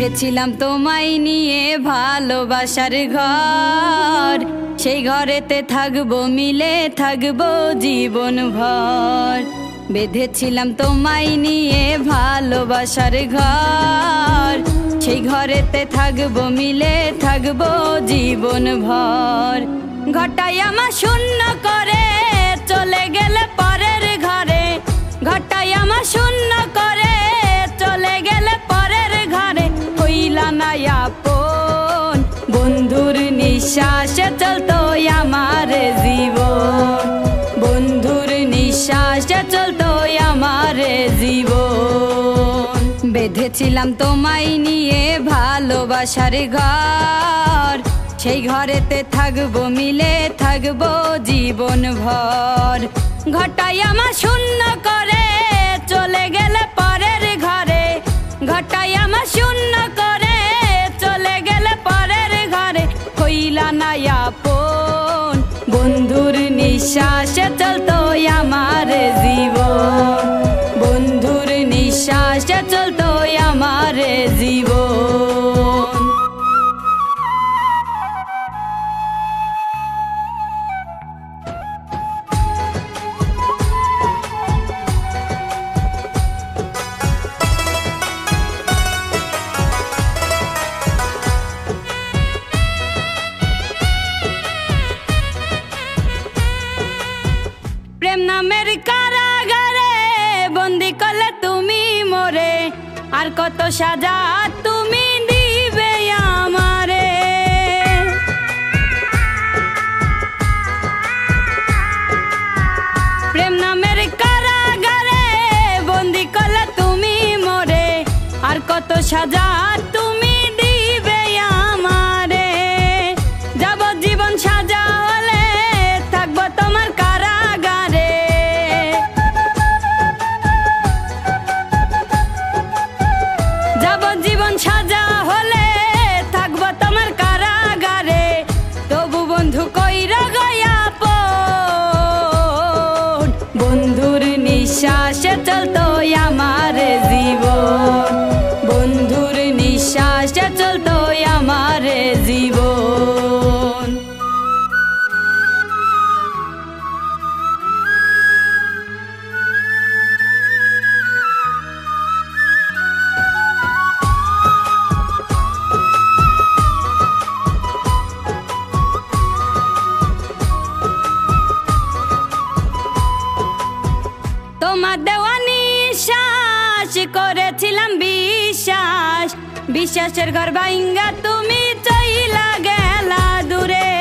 বেঁধেছিলাম তোমায় নিয়ে ভালোবাসার ঘর, সেই ঘরেতে থাকবো মিলে থাকবো জীবন ভর। বেঁধেছিলাম তোমায় নিয়ে ভালোবাসার ঘর, সেই ঘরেতে থাকবো মিলে থাকবো জীবন ভর। ঘরটাই আমার শূন্য করে চলে গেলে পরের ঘরে, ঘরটাই আমার শূন্য করে চলে গেলে পরের ঘরে। হইলা না আপন বন্ধুর নিঃশ্বাসে চলতো আমার জীবন, বন্ধুর নিঃশ্বাসে চলতো আমার জীবন। বেঁধেছিলাম তোমায় নিয়ে ভালোবাসার ঘর, সেই ঘরেতে থাকবো মিলে থাকবো জীবন ভর। ঘরটাই আমার শূন্য করে চলে গেলে পরের ঘরে, ঘরটাই আমার শূন্য করে চলে গেলে পরের ঘরে। হইলা না আপন বন্ধুর নিঃশ্বাসে চলতো আমার জীবন, বন্ধুর নিঃশ্বাসে চলতো আমার জীবন। প্রেম নামের কারাগারে বন্দি করলে তুমি মোরে, আর কত সাজা তুমি দিবে আমারে। প্রেম নামের কারাগারে বন্দি করলে তুমি মোরে, আর কত সাজা তুমি দিবে আমারে। যাবজ্জীবন সাজা হলে থাকবো তোমার কারাগারে, যাবজ্জীবন সাজা হলে থাকবো তোমার কারাগারে। তবু বন্ধু কইরা গয়া আপন বন্ধুর নিঃশ্বাসে চলতো আমার জীবন, বন্ধুর নিঃশ্বাসে চলতো আমার জীবন। তোমার দেওয়া নিঃশ্বাস করেছিলাম বিশ্বাস, বিশ্বাসের ঘর ভাঙ্গা তুমি চইলা গেলা দূরে।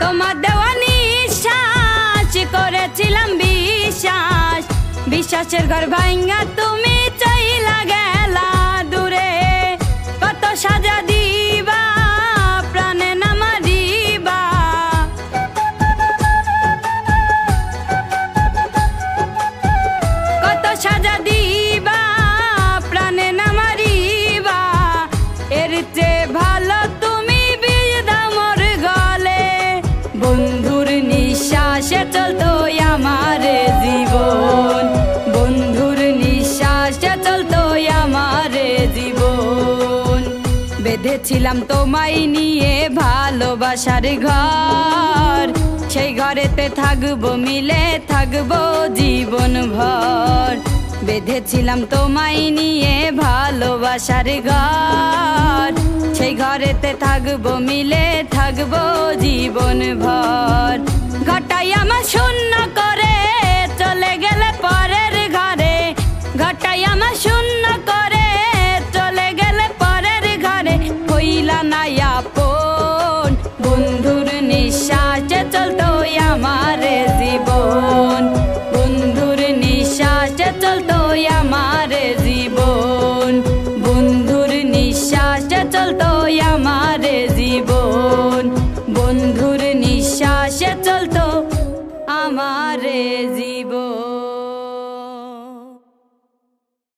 তোমার দেওয়া নিঃশ্বাস করেছিলাম বিশ্বাস, বিশ্বাসের ঘর ভাঙ্গা তুমি চইলা গেলা দূরে। কত সাজা দিবা প্রাণে না মারিবা, কত সাজা দিবা প্রাণে না মারিবা। এর চেয়ে ভালো তুমি বিষ দাও মোর গলে, বন্ধুর নিঃশ্বাসে চলতো আমার জীবন, বন্ধুর নিঃশ্বাসে চলতো আমার জীবন। বেঁধেছিলাম তোমায় নিয়ে ভালোবাসার ঘর, সেই ঘরেতে থাকবো মিলে থাকবো জীবন ভর। বেঁধেছিলাম তোমায় নিয়ে ভালোবাসার ঘর, সেই ঘরেতে থাকবো মিলে থাকবো জীবন ভর। ঘরটাই আমার শূন্য করে চলে গেলে পরের ঘরে, ঘরটাই আমার শূন্য করে চলে গেলে পরের ঘরে। হইলা না আপন বন্ধুর নিঃশ্বাসে চলতো আমার জীবন, বন্ধুর নিঃশ্বাসে চলতো আমার জীবন, বন্ধুর নিঃশ্বাসে চলতো আমার জীবন, বন্ধুর নিঃশ্বাসে চলতো আমার জীবন।